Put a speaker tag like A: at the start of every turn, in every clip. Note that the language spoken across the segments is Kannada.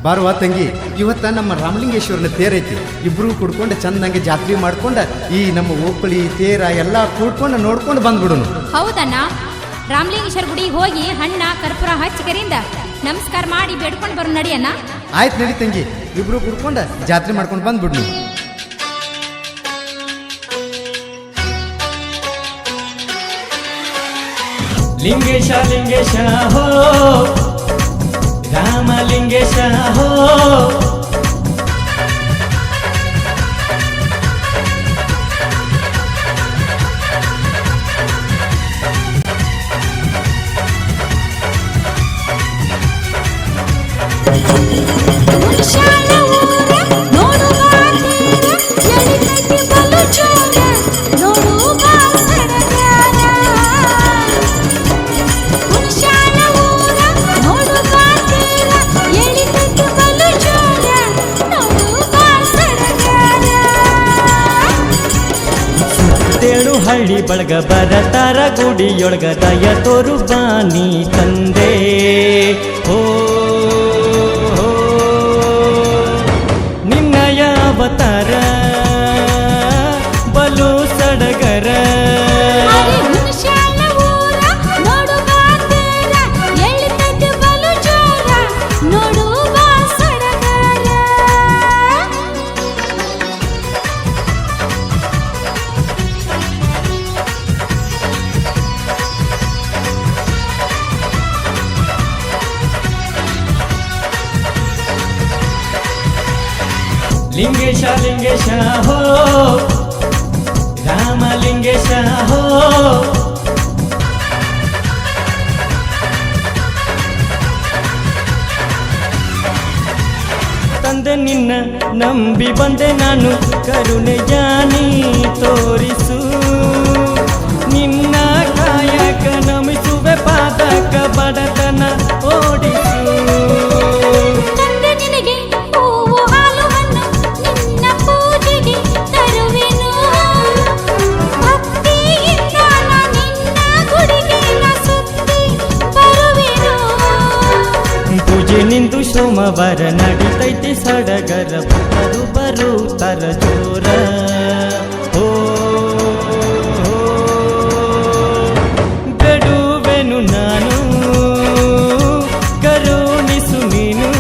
A: ಬಾರುವ ತಂಗಿ, ಇವತ್ತ ನಮ್ಮ ರಾಮಲಿಂಗೇಶ್ವರನ ತೇರೈತಿ. ಇಬ್ರು ಕುಡ್ಕೊಂಡು ಚಂದಂಗೆ ಜಾತ್ರೆ ಮಾಡ್ಕೊಂಡ ಈ ನಮ್ಮ ಓಕಳಿ ತೇರ ಎಲ್ಲ ಕೂಡ್ಕೊಂಡು ನೋಡ್ಕೊಂಡು ಬಂದ್ಬಿಡುನು.
B: ಹೌದಣ್ಣ, ರಾಮಲಿಂಗೇಶ್ವರ ಗುಡಿಗೆ ಹೋಗಿ ಹಣ್ಣ ಕರ್ಪೂರ ಹಚ್ಚಿಕರಿಂದ ನಮಸ್ಕಾರ ಮಾಡಿ ಬೇಡ್ಕೊಂಡು ಬರೋ ನಡಿಯಣ್ಣ.
A: ಆಯ್ತು ನಡಿ ತಂಗಿ, ಇಬ್ರು ಕುಡ್ಕೊಂಡ ಜಾತ್ರೆ ಮಾಡ್ಕೊಂಡು ಬಂದ್ಬಿಡ್ನು.
C: ಲಿಂಗೇಶ ಲಿಂಗೇಶ ಹೋ ರಾಮಲಿಂಗೇಶ ಹೋ ಹಳ್ಳಿ ಬಳಗ ಬರತಾರ ಗುಡಿಯೊಳಗ ದಯ ತೋರು ಬಾನಿ ತಂದೆ ಓ ನಿನ್ನಯ ಅವತಾರ ಬಲು ಸಡಗರ ಲಿಂಗೇಶ ಲಿಂಗೇಶ ಹೋ ರಾಮಲಿಂಗೇಶ ಹೋ ತಂದೆ ನಿನ್ನ ನಂಬಿ ಬಂದೆ ನಾನು, ಕರುಣೆಯಾನಿ ತೋರಿಸು ನಿನ್ನ ಕಾಯಕ ನಮಿಸುವೆ ಪಾದಕ ಬಡತನ ಓಡಿಸು. ನಿಂದು ಸೋಮವಾರ ನಡಿತೈತಿ ಸಡಗರ, ಭಕ್ತರು ಬರುತ್ತರ ಜೋರ ಓ ಬೇಡುವೆನು ನಾನು ಕರುಣಿಸು ನೀನು.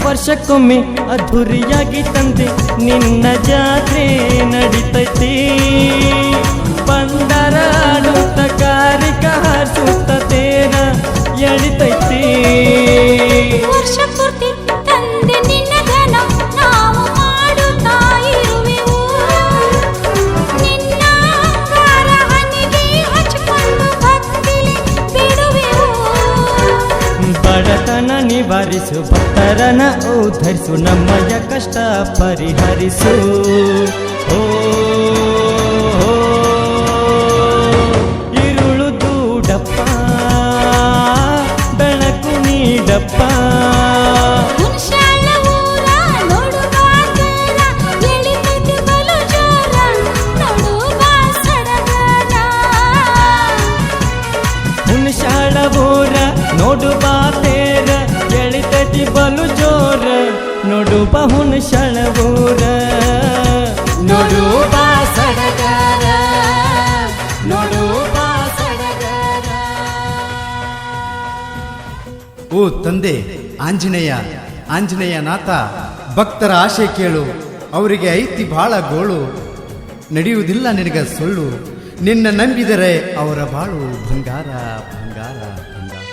C: ವರ್ಷಕ್ಕೊಮ್ಮೆ ಅದ್ಧೂರಿಯಾಗಿ ತಂದೆ ನಿನ್ನ ಜಾತ್ರೆ ನಡಿತೈತಿ, ಬಂದರ ಆಡುತ್ತ ಕಾರಿಕ ಹಾರಿಸುತ್ತ ತೇರ ಎಳಿತೈತಿ.
B: ವರ್ಷ ಪೂರ್ತಿ ತಂದೆ ನಿನ್ನ ಧನ ನಾವು ಮಾಡುತ್ತಾ ಇರುವೆವು, ನಿನ್ನ ಕಾರ ಹನಿಗೆ ಹಚ್ಚಿಕೊಂಡು ಭಕ್ತಿಲಿ ಬಿಡುವೆವು.
C: ಬಡತನ ನಿವಾರಿಸು, ಭಕ್ತರನ ಉದ್ಧರಿಸು, ನಮ್ಮಯ ಕಷ್ಟ ಪರಿಹರಿಸು ಓ ಇರುಳು ದೂಡಪ್ಪ ಬೆಳಕು ನೀಡಪ್ಪ. ಹುಣಸಾಳ ಊರ ನೋಡು ಬಾ ತೇರ ಎಳಿತೈತಿ ಬಲು ಜೋರ, ನೋಡು ಬಾ ಹುಣಸಾಳ ಊರ ನೋಡು ಬಾ ಸಡಗರ, ನೋಡು ಬಾ ಸಡಗರ.
A: ಓ ತಂದೆ ಆಂಜನೇಯ, ಆಂಜನೇಯ ನಾಥ, ಭಕ್ತರ ಆಶೆ ಕೇಳು, ಅವರಿಗೆ ಐತಿ ಬಹಳ ಗೋಳು, ನಡೆಯುವುದಿಲ್ಲ ನಿನಗ ಸುಳ್ಳು, ನಿನ್ನ ನಂಬಿದರೆ ಅವರ ಬಾಳು ಬಂಗಾರ ಬಂಗಾರ ಬಂಗಾರ.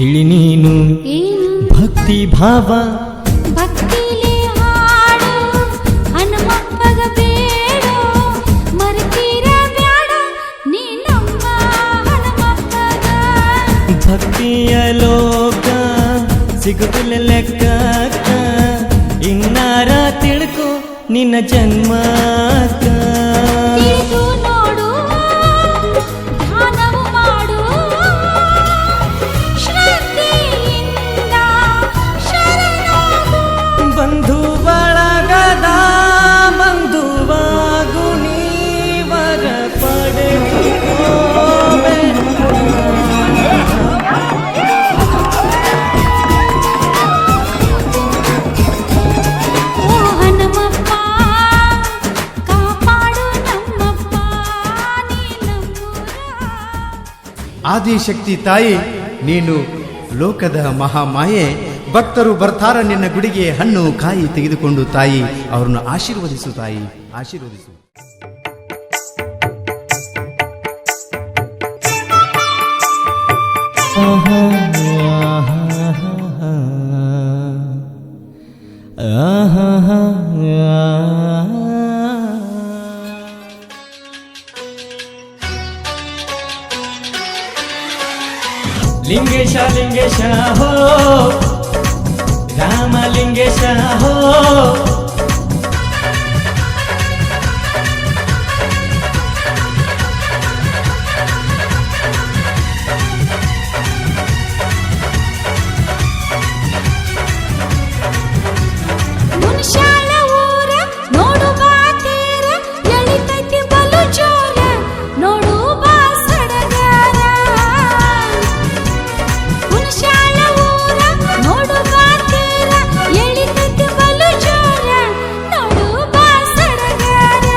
C: ತಿಳಿ ನೀನು
B: ಏನು
C: ಭಕ್ತಿ ಭಾವ
B: ಭಕ್ತಿಲೇ ಹಾಡು ಹನುಮಪ್ಪಗ ಬೇಡೋ ಮರ್ತೀರ ಬ್ಯಾಡ ನೀ ನಮ್ಮ ಹನುಮಪ್ಪಗ
C: ಭಕ್ತಿಯ ಲೋಕ ಸಿಗುತ್ತಿಲ್ಲ ಲೆಕ್ಕ ಇನ್ನಾರ ತಿಳ್ಕೊ ನಿನ್ನ ಜನ್ಮಕ್ಕ
B: ತಿಳಿದು ನೋಡು ಧ್ಯಾನವು ಮಾಡು ಶ್ರದ್ಧೆಯಿಂದ ಶರಣಾಗು
C: ಬಂಧು ಬಳಗದ ಬಂಧುವಾಗು ನೀವರ ಪಡೆದುಕೋಬೆ
B: ಓ ಹನುಮಪ್ಪ ಕಾಪಾಡು ನಮ್ಮಪ್ಪ ನೀ ನಮ್ಮೂರ
A: ಆದಿಶಕ್ತಿ ತಾಯಿ ನೀನು ಲೋಕದ ಮಹಾಮಾಯೆ. ಭಕ್ತರು ಬರ್ತಾರ ನಿನ್ನ ಗುಡಿಗೆ ಹಣ್ಣು ಕಾಯಿ ತೆಗೆದುಕೊಂಡು ತಾಯಿ ಅವರನ್ನು ಆಶೀರ್ವದಿಸು ತಾಯಿ, ಆಶೀರ್ವದಿಸು.
C: ಲಿಂಗೇಶ ಲಿಂಗೇಶ ಹೋ ರಾಮ ಲಿಂಗೇಶ ಹೋ
B: ಮುನ್ಶಾಲ ಊರ ನೋಡು ಬಾ ತೇರ ಎಳಿತೈತಿ ಬಲು ಜೋರ ನೋಡು ಬಾ ಸಡಗರ ಮುನ್ಶಾಲ ಊರ ನೋಡು ಬಾ ತೇರ ಎಳಿತೈತಿ ಬಲು ಜೋರ ನೋಡು ಬಾ ಸಡಗರ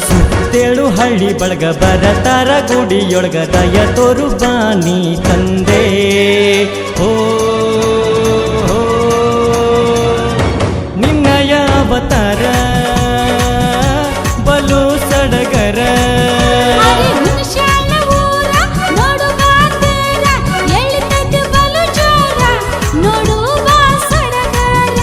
C: ಸುತ್ತೇಳು ಹಳ್ಳಿ ಬಳಗ ಬರತಾರ ಗುಡಿಯೊಳಗ ದಯ ತೋರು ಬಾನಿ ತಂದೆ ಓ ನಿನ್ನಯ ಅವತಾರ ಬಲು ಸಡಗರ
B: ಅರೆ ಮುನ್ಶಾಲ ಊರ ನೋಡು ಬಾ ತೇರ ಎಳಿತೈತಿ ಬಲು ಜೋರ ನೋಡು ಬಾ ಸಡಗರ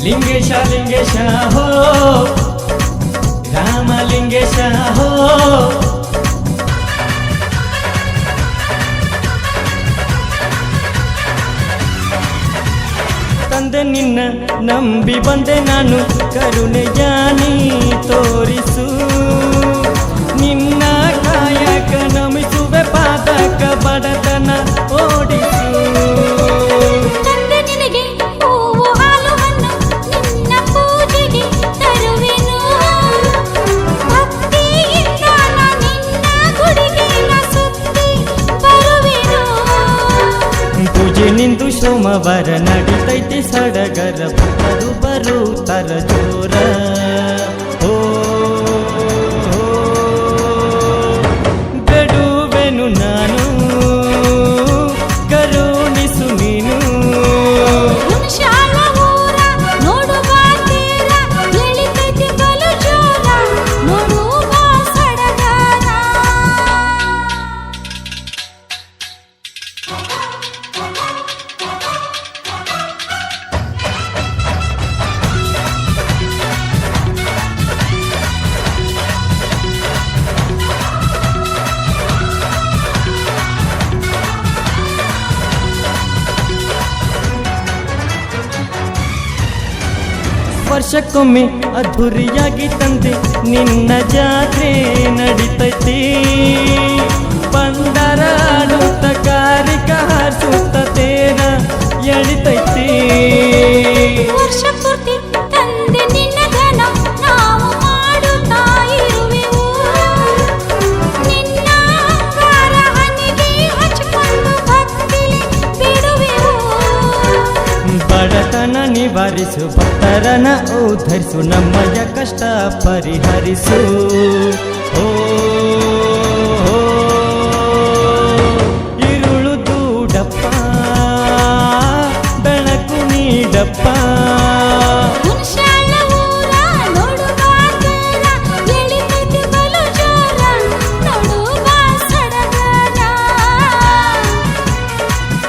C: ಲಿಂಗೇಶ ಲಿಂಗೇಶ ಹೋ ರಾಮ ಲಿಂಗೇಶ ಹೋ ತಂದೆ ನಿನ್ನ ನಂಬಿ ಬಂದೆ ನಾನು ಕರುಣೆ ಜಾನಿ ತೋರಿಸು ನಿನ್ನ ಕಾಯಕ ನಮಿಸುವೆ ಪಾದಕ ಬಡತನ ಓಡಿಸು
B: ತಂದೆ ನಿನಗೆ ಹೂವು ಹಾಲು ಹಣ್ಣು ನಿನ್ನ ಪೂಜೆಗೆ ತರುವೆನು ಭಕ್ತಿಯಿಂದ ನಿನ್ನ ಗುಡಿಗೆ ಸುತ್ತಿ ಬರುವೆನು
C: ಪೂಜೆ ನಿಂದು ಸೋಮವಾರ ನಡಿತೈತಿ ಸಡಗರ ಭಕ್ತರು ಬರುತ್ತರ ಜೋರ ಓ ಬೇಡುವೆನು ನಾನು ಕರುಣಿಸು ನೀನು
B: ಮುನ್ಶಾಲ ಊರ ನೋಡು ಬಾ ತೇರ ಎಳಿತೈತಿ ಬಲು ಜೋರ ನೋಡು ಬಾ ಸಡಗರ
C: ವರ್ಷಕ್ಕೊಮ್ಮೆ ಅದ್ಧೂರಿಯಾಗಿ ತಂದೆ ನಿನ್ನ ಜಾತ್ರೆ ನಡಿತೈತಿ ಬಂದರ ಆಡುತ್ತ ಕಾರಿಕ ಹಾರಿಸುತ್ತ ತೇರ ಎಳಿತೈತಿ
B: ವರ್ಷ ಪೂರ್ತಿ ತಂದೆ ನಿನ್ನ ಗಾನ ನಾವು ಮಾಡುತ್ತಾ ಇರುವೆವು ನಿನ್ನ ಕಾರ ಹನಿಗೆ ಹಚ್ಚಿಕೊಂಡು ಭಕ್ತಿಲಿ ಬಿಡುವೆವು
C: ಬಡತನ ನಿವಾರಿಸು ಭಕ್ತರನ ಉದ್ಧರಿಸು ನಮ್ಮಯ ಕಷ್ಟ ಪರಿಹರಿಸು ಓ ಬೇಡಪ್ಪ.
B: ಹುಣಸ್ಯಾಳ ಊರ ನೋಡು ಬಾ ತೇರ, ಎಳಿತೈತಿ ಬಲು ಜೋರ, ನೋಡು ಬಾ ಸಡಗರ.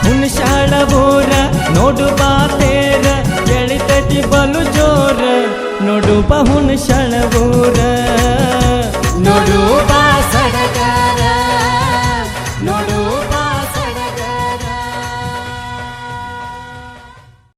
C: ಹುಣಸಾಳ ಊರ ನೋಡು ಬಾ ತೇರ, ಎಳಿತೈತಿ ಬಲು ಜೋರ, ನೋಡು ಬಾ ಹುಣಸಾಳ ಊರ, ನೋಡು ಬಾ ಸಡಗರ.